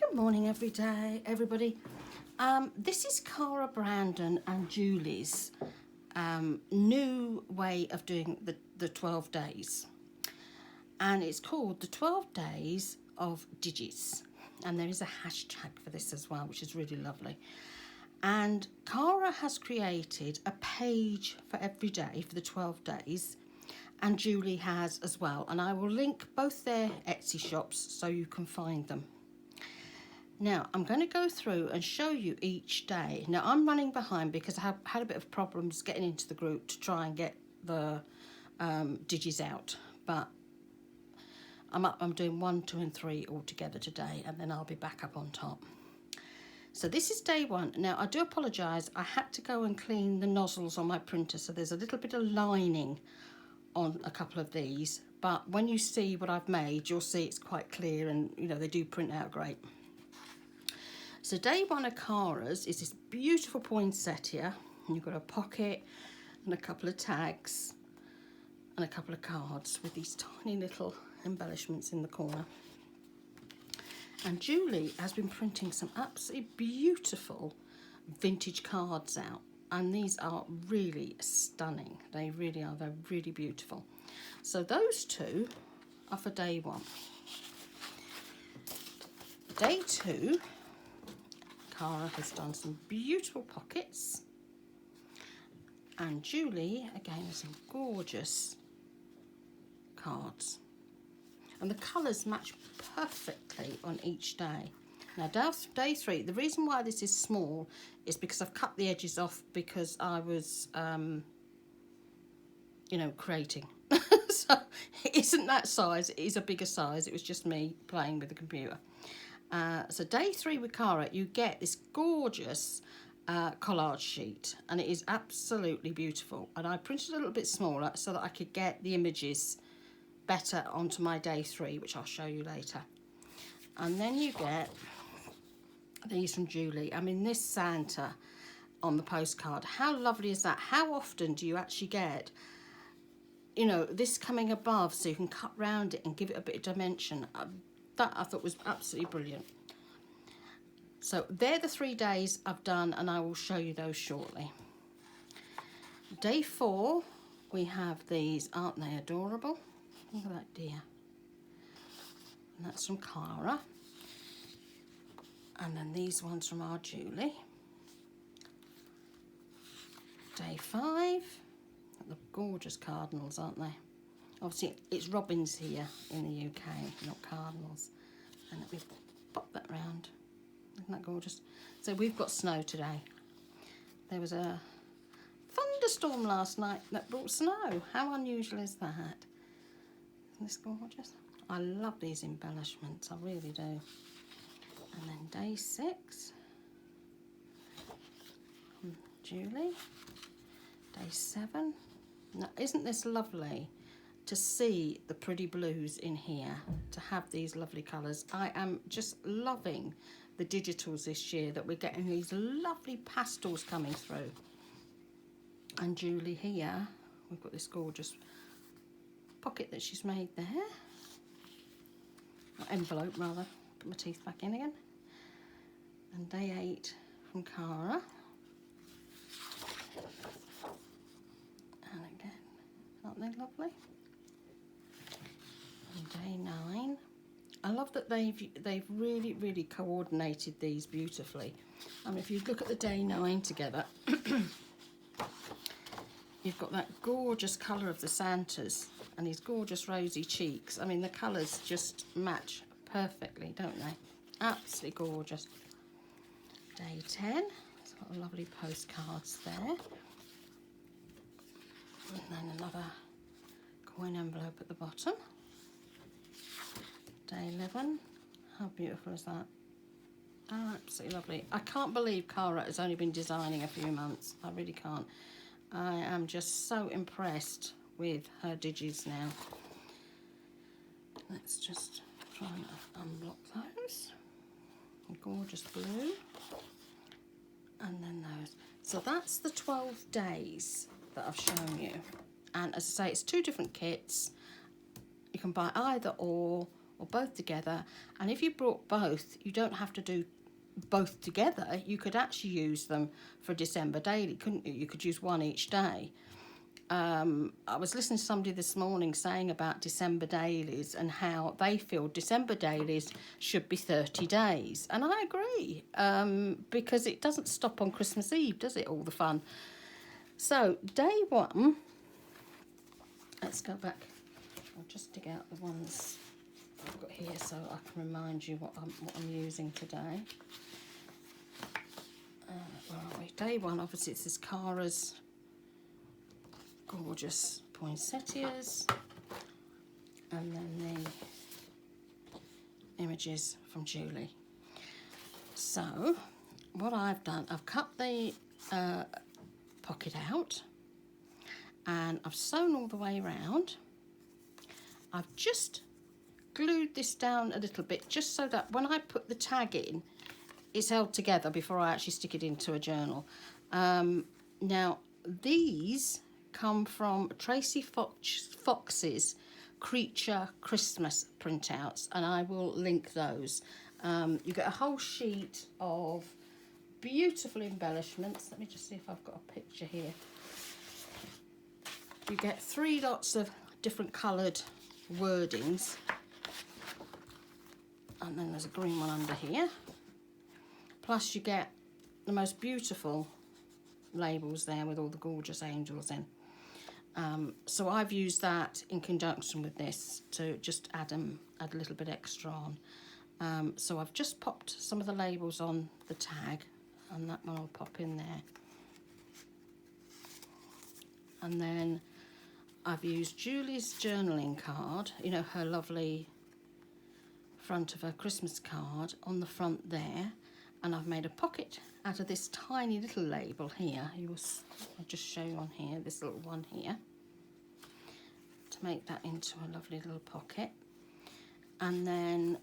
Good morning, everybody. This is Cara, Brandon and Julie's new way of doing the 12 days. And it's called the 12 Days of Digis. And there is a hashtag for this as well, which is really lovely. And Cara has created a page for every day for the 12 days. And Julie has as well. And I will link both their Etsy shops so you can find them. Now, I'm going to go through and show you each day. Now, I'm running behind because I have had a bit of problems getting into the group to try and get the digis out. But I'm doing 1, 2 and 3 all together today, and then I'll be back up on top. So this is day 1. Now, I do apologise. I had to go and clean the nozzles on my printer, so there's a little bit of lining on a couple of these. But when you see what I've made, you'll see it's quite clear, and, you know, they do print out great. So day 1 of Cara's is this beautiful poinsettia, and you've got a pocket and a couple of tags and a couple of cards with these tiny little embellishments in the corner. And Julie has been printing some absolutely beautiful vintage cards out, and these are really stunning. They really are. They're really beautiful. So those two are for day 1. Day 2, Cara has done some beautiful pockets, and Julie again has some gorgeous cards, and the colours match perfectly on each day. Now day 3, the reason why this is small is because I've cut the edges off because I was creating. So it isn't that size, it is a bigger size. It was just me playing with the computer. So day 3 with Cara, you get this gorgeous collage sheet, and it is absolutely beautiful. And I printed a little bit smaller so that I could get the images better onto my day 3, which I'll show you later. And then you get these from Julie. I mean, this Santa on the postcard, how lovely is that? How often do you actually get, you know, this coming above so you can cut round it and give it a bit of dimension? That I thought was absolutely brilliant. So they're the 3 days I've done, and I will show you those shortly. Day 4, we have these. Aren't they adorable? Look at that deer. And that's from Cara. And then these ones from our Julie. Day 5, the gorgeous cardinals, aren't they? Obviously, it's robins here in the UK, not cardinals. And we've popped that round. Isn't that gorgeous? So we've got snow today. There was a thunderstorm last night that brought snow. How unusual is that? Isn't this gorgeous? I love these embellishments, I really do. And then day 6, from Julie. Day 7. Now, isn't this lovely? To see the pretty blues in here, to have these lovely colours. I am just loving the digitals this year, that we're getting these lovely pastels coming through. And Julie here, we've got this gorgeous pocket that she's made there. Or envelope rather, put my teeth back in again. And day 8 from Cara. And again, aren't they lovely? Day 9. I love that they've really coordinated these beautifully. If you look at the day 9 together, you've got that gorgeous colour of the Santas and these gorgeous rosy cheeks. I mean, the colours just match perfectly, don't they? Absolutely gorgeous. Day 10. It's got lovely postcards there. And then another coin envelope at the bottom. Day 11, how beautiful is that? Oh, absolutely lovely. I can't believe Cara has only been designing a few months. I really can't. I am just so impressed with her digis now. Let's just try and unblock those. A gorgeous blue. And then those. So that's the 12 days that I've shown you. And as I say, it's 2 different kits. You can buy either or or both together. And if you brought both, you don't have to do both together. You could actually use them for December daily, couldn't you? You could use one each day. I was listening to somebody this morning saying about December dailies and how they feel December dailies should be 30 days. And I agree, because it doesn't stop on Christmas Eve, does it, all the fun? So day one, let's go back. I'll just dig out the ones I've got here so I can remind you what I'm using today. Where are we? Day one, obviously, it's this Cara's gorgeous poinsettias, and then the images from Julie. So what I've done, I've cut the pocket out and I've sewn all the way around. I've just glued this down a little bit just so that when I put the tag in, it's held together before I actually stick it into a journal. Now these come from Tracy Fox's Creature Christmas printouts, and I will link those. You get a whole sheet of beautiful embellishments. Let me just see if I've got a picture here. You get 3 lots of different coloured wordings, and then there's a green one under here. Plus you get the most beautiful labels there with all the gorgeous angels in. So I've used that in conjunction with this to just add a little bit extra on. So I've just popped some of the labels on the tag, and that one will pop in there. And then I've used Julie's journaling card, you know, her lovely front of her Christmas card on the front there, and I've made a pocket out of this tiny little label here. I'll just show you on here, this little one here, to make that into a lovely little pocket. And then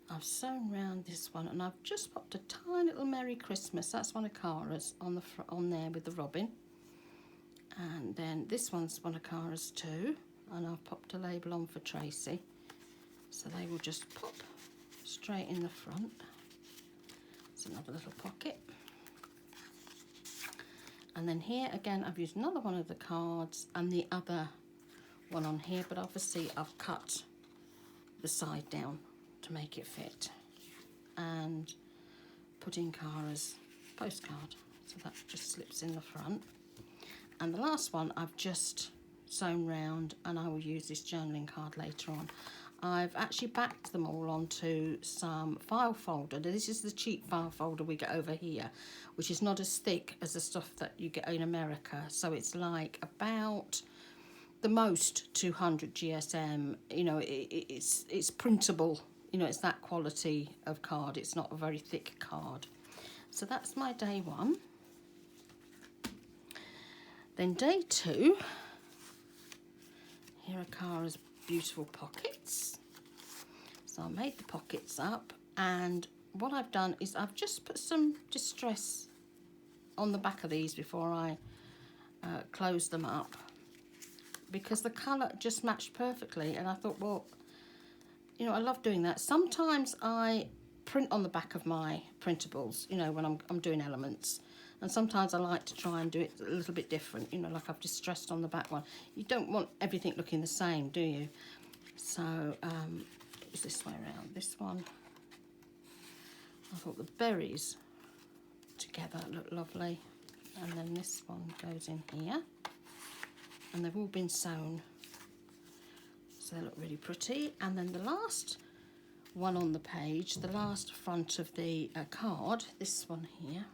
I've sewn round this one, and I've just popped a tiny little Merry Christmas, that's one of Cara's, on there with the robin. And then this one's one of Cara's too, and I've popped a label on for Tracy, so they will just pop straight in the front. It's another little pocket. And then here again I've used another one of the cards and the other one on here, but obviously I've cut the side down to make it fit, and put in Cara's postcard, so that just slips in the front. And the last one I've just sewn round, and I will use this journaling card later on. I've actually backed them all onto some file folder. Now, this is the cheap file folder we get over here, which is not as thick as the stuff that you get in America. So it's like about the most 200 GSM. You know, it's printable. You know, it's that quality of card. It's not a very thick card. So that's my day one. Then day two, here are Cara's beautiful pockets. So I made the pockets up, and what I've done is I've just put some distress on the back of these before I close them up, because the colour just matched perfectly, and I thought, well, you know, I love doing that. Sometimes I print on the back of my printables, you know, when I'm doing elements. And sometimes I like to try and do it a little bit different, you know, like I've distressed on the back one. You don't want everything looking the same, do you? So it was this way around. This one, I thought the berries together look lovely. And then this one goes in here. And they've all been sewn, so they look really pretty. And then the last one on the page, the last front of the card, this one here.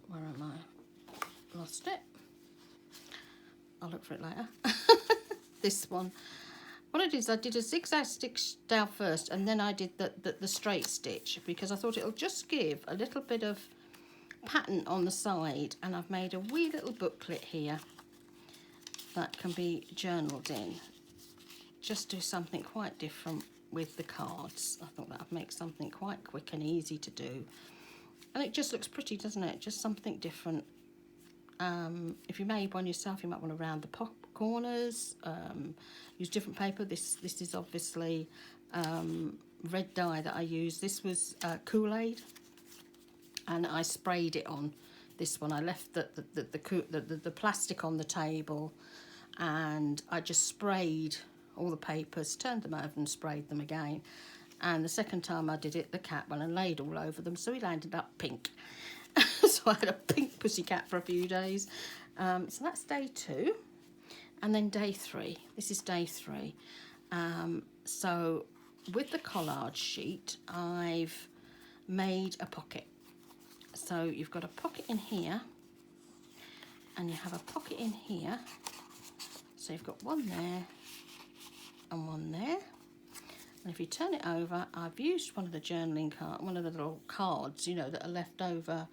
Where am I? Lost it. I'll look for it later. This one. What I did is I did a zigzag stitch down first, and then I did the straight stitch, because I thought it'll just give a little bit of pattern on the side. And I've made a wee little booklet here that can be journaled in. Just do something quite different with the cards. I thought that would make something quite quick and easy to do. And it just looks pretty, doesn't it? Just something different. If you made one yourself, you might want to round the corners, use different paper. This is obviously red dye that I use. This was Kool-Aid, and I sprayed it on this one. I left the plastic on the table, and I just sprayed all the papers, turned them over and sprayed them again. And the second time I did it, the cat went and laid all over them, so he landed up pink. So I had a pink pussycat for a few days. So that's day 2. And then day 3. This is day 3. So with the collage sheet, I've made a pocket. So you've got a pocket in here, and you have a pocket in here. So you've got one there and one there. And if you turn it over, I've used one of the journaling cards, one of the little cards, you know, that are left over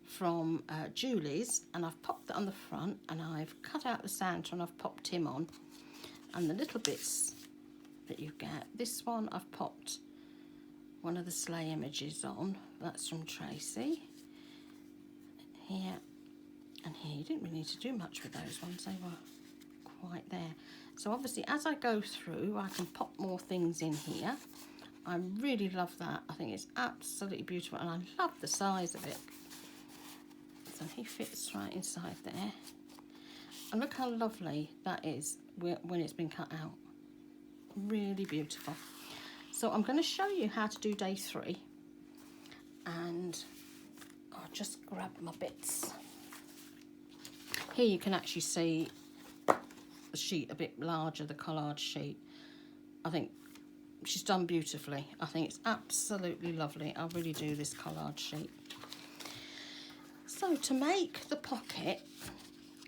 from Julie's, and I've popped that on the front, and I've cut out the Santa and I've popped him on. And the little bits that you get, this one I've popped one of the sleigh images on. That's from Tracy. Here and here. You didn't really need to do much with those ones, they were quite there. So obviously as I go through, I can pop more things in here. I really love that. I think it's absolutely beautiful, and I love the size of it. So he fits right inside there. And look how lovely that is when it's been cut out. Really beautiful. So I'm going to show you how to do day 3. And I'll just grab my bits. Here you can actually see the sheet a bit larger, the collage sheet. I think she's done beautifully. I think it's absolutely lovely. I really do, this collage sheet. So to make the pocket,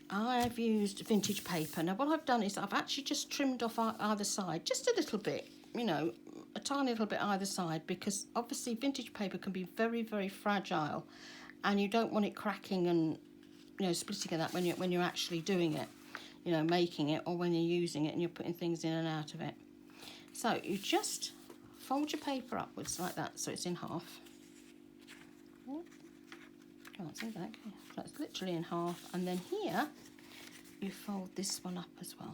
I've used vintage paper. Now what I've done is I've actually just trimmed off either side, just a little bit, you know, a tiny little bit either side, because obviously vintage paper can be very, very fragile, and you don't want it cracking and, you know, splitting and that when you're actually doing it, you know, making it, or when you're using it and you're putting things in and out of it. So you just fold your paper upwards like that, so it's in half. Can't see that, can you? So it's literally in half, and then here you fold this one up as well.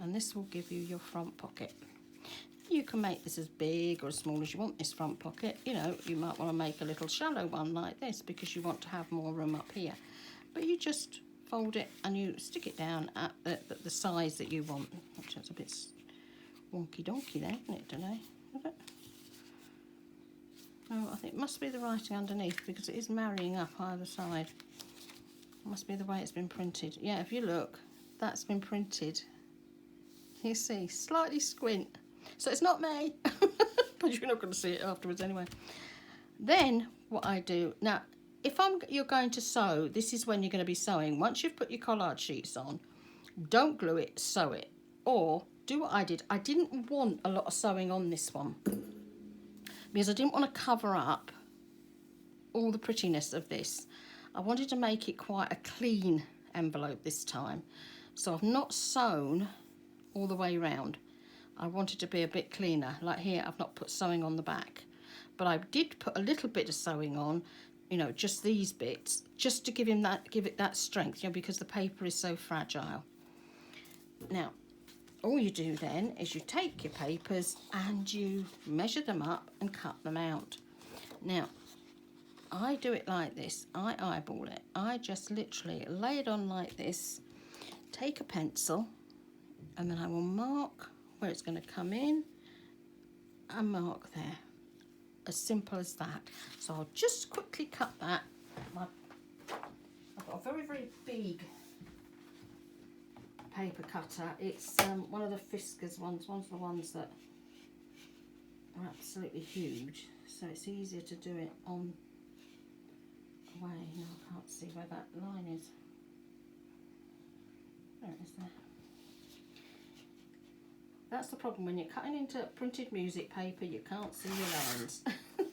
And this will give you your front pocket. You can make this as big or as small as you want, this front pocket. You know, you might want to make a little shallow one like this because you want to have more room up here. But you just fold it and you stick it down at the size that you want. Which is a bit wonky donkey there, isn't it, today? Is it? Oh, I think it must be the writing underneath, because it is marrying up either side. It must be the way it's been printed. Yeah, if you look, that's been printed. You see, slightly squint. So it's not me, but you're not going to see it afterwards anyway. Then what I do, now, if you're going to sew, this is when you're going to be sewing. Once you've put your collage sheets on, don't glue it, sew it. Or do what I did. I didn't want a lot of sewing on this one, because I didn't want to cover up all the prettiness of this. I wanted to make it quite a clean envelope this time. So I've not sewn all the way around. I wanted to be a bit cleaner. Like here, I've not put sewing on the back. But I did put a little bit of sewing on, you know, just these bits, just to give it that strength, you know, because the paper is so fragile. Now, all you do then is you take your papers and you measure them up and cut them out. Now, I do it like this. I eyeball it. I just literally lay it on like this, take a pencil, and then I will mark where it's going to come in and mark there. As simple as that. So I'll just quickly cut that. I've got a very, very big paper cutter. It's one of the Fiskars ones, one of the ones that are absolutely huge, so it's easier to do it on way. No, I can't see where that line is. There it is there. That's the problem when you're cutting into printed music paper, you can't see your lines. And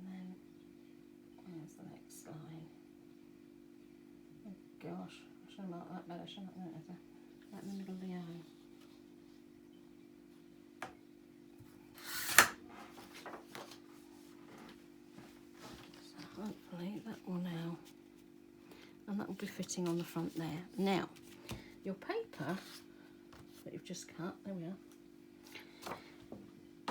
then there's the next line. Oh gosh. I should have marked that better, shouldn't I? Right in the middle of the eye. So hopefully that will now will be fitting on the front there. Now, your paper that you've just cut, there we are.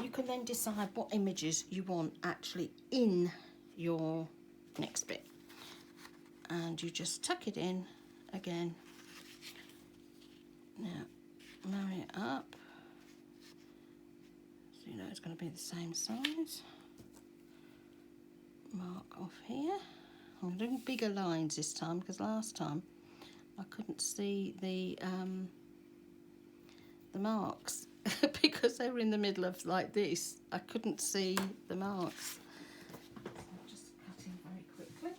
You can then decide what images you want actually in your next bit. And you just tuck it in again. Now, marry it up. So you know it's going to be the same size. Mark off here. I'm doing bigger lines this time because last time I couldn't see the marks because they were in the middle of like this. I couldn't see the marks. So I'm just cutting very quickly.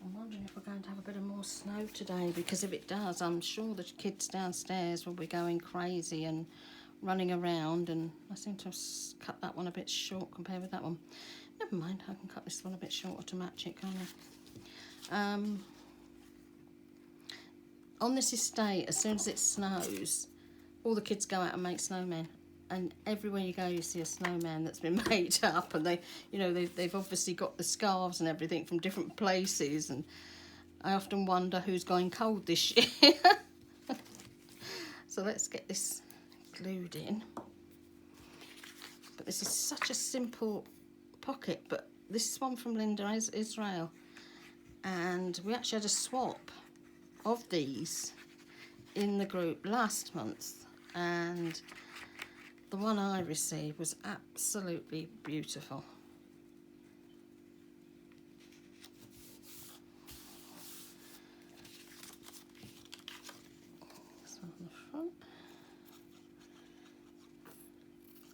I'm wondering if we're going to have a bit of more snow today, because if it does, I'm sure the kids downstairs will be going crazy and running around, and I seem to have cut that one a bit short compared with that one. Never mind, I can cut this one a bit shorter to match it, can't I? On this estate, as soon as it snows, all the kids go out and make snowmen. And everywhere you go, you see a snowman that's been made up, and they've obviously got the scarves and everything from different places. And I often wonder who's going cold this year. So let's get this glued in. But this is such a simple pocket. But this is one from Linda Israel, and we actually had a swap of these in the group last month, and the one I received was absolutely beautiful. This one on the front.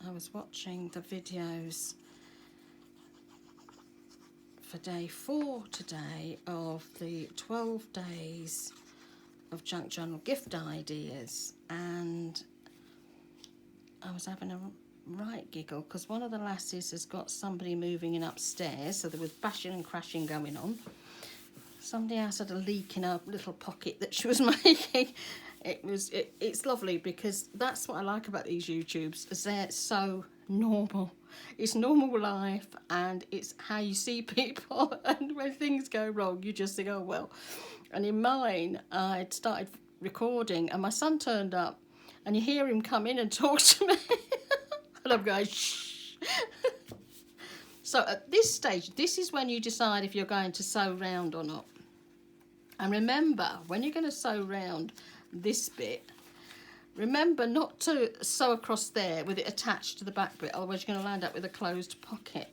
I was watching the videos for day 4 today of the 12 days of junk journal gift ideas, and I was having a right giggle because one of the lassies has got somebody moving in upstairs, so there was bashing and crashing going on. Somebody else had a leak in a little pocket that she was making. It's lovely because that's what I like about these YouTubes, is they're so normal. It's normal life, and it's how you see people, and when things go wrong you just think, oh well. And in mine, I'd started recording and my son turned up, and you hear him come in and talk to me. And I'm going, shh. So at this stage, this is when you decide if you're going to sew round or not. And remember, when you're going to sew round this bit, remember not to sew across there with it attached to the back bit, otherwise you're going to land up with a closed pocket.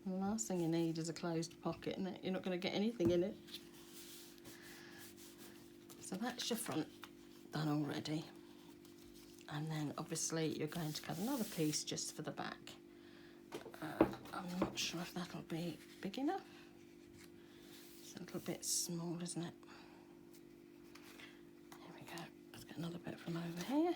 The last thing you need is a closed pocket, and you're not going to get anything in it. So that's your front done already. And then obviously you're going to cut another piece just for the back. I'm not sure if that'll be big enough. It's a little bit small, isn't it? Here we go. Let's get another bit from over here.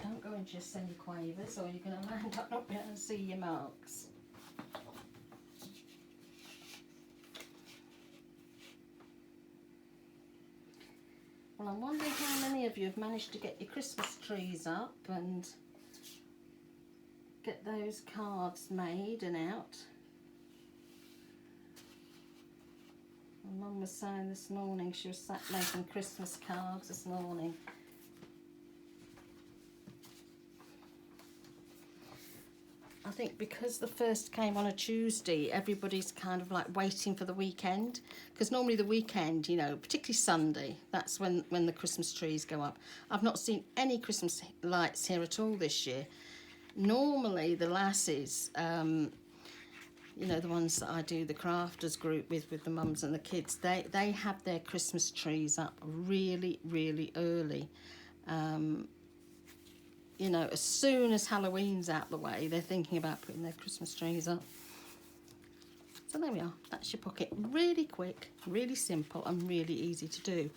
Don't go into your semi-quavers, or you're going to land up not being able to see your marks. Well, I'm wondering how many of you have managed to get your Christmas trees up and get those cards made and out. My mum was saying this morning, she was sat making Christmas cards this morning. I think because the first came on a Tuesday, everybody's kind of like waiting for the weekend. Because normally the weekend, you know, particularly Sunday, that's when the Christmas trees go up. I've not seen any Christmas lights here at all this year. Normally the lasses, you know, the ones that I do the crafters group with the mums and the kids, they have their Christmas trees up really, really early. you know, as soon as Halloween's out the way, they're thinking about putting their Christmas trees up. So there we are, that's your pocket. Really quick, really simple, and really easy to do.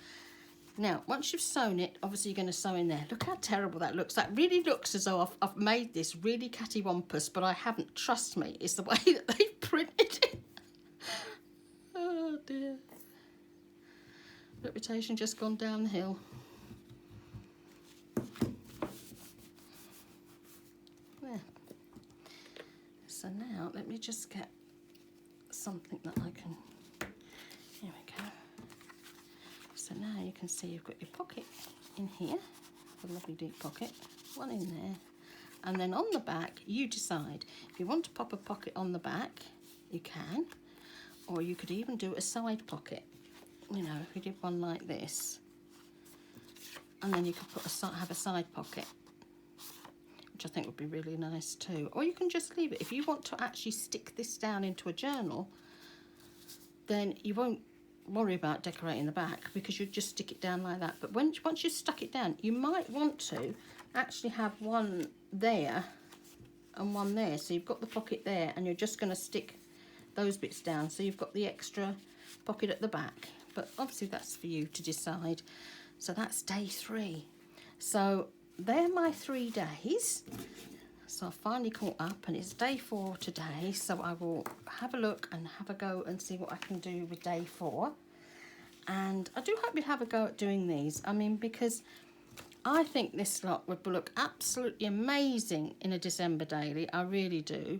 Now, once you've sewn it, obviously you're going to sew in there. Look how terrible that looks. That really looks as though I've made this really cattywampus, but I haven't. Trust me, it's the way that they've printed it. Oh dear. Reputation just gone down the hill. There. So now, let me just get something that I can... Here we go. So now you can see you've got your pocket in here, a lovely deep pocket, one in there, and then on the back you decide if you want to pop a pocket on the back, you can, or you could even do a side pocket. You know, if you did one like this, and then you could put have a side pocket, which I think would be really nice too. Or you can just leave it. If you want to actually stick this down into a journal, then you won't worry about decorating the back, because you just stick it down like that. But once you've stuck it down, you might want to actually have one there and one there. So you've got the pocket there, and you're just going to stick those bits down, so you've got the extra pocket at the back. But obviously that's for you to decide. So that's day 3. So they're my 3 days. So I finally caught up, and it's day 4 today, so I will have a look and have a go and see what I can do with day 4. And I do hope you'd have a go at doing these. I mean, because I think this lot would look absolutely amazing in a December daily. I really do.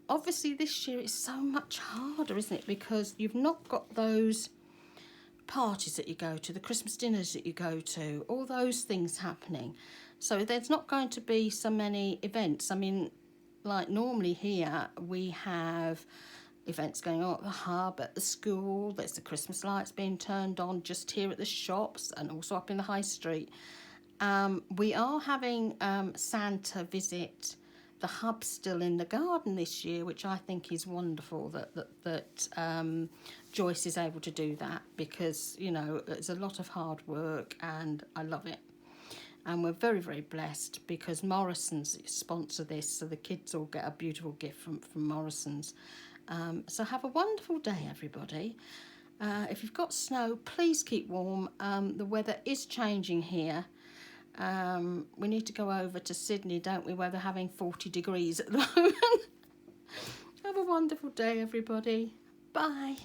Obviously this year it's so much harder, isn't it? Because you've not got those parties that you go to, the Christmas dinners that you go to, all those things happening. So there's not going to be so many events. I mean, like normally here we have events going on at the hub, at the school. There's the Christmas lights being turned on just here at the shops, and also up in the high street. We are having Santa visit the hub still in the garden this year, which I think is wonderful that Joyce is able to do that, because, you know, it's a lot of hard work and I love it. And we're very, very blessed because Morrison's sponsor this, so the kids all get a beautiful gift from Morrison's. So have a wonderful day, everybody. If you've got snow, please keep warm. The weather is changing here. We need to go over to Sydney, don't we, where they're having 40 degrees at the moment. Have a wonderful day, everybody. Bye.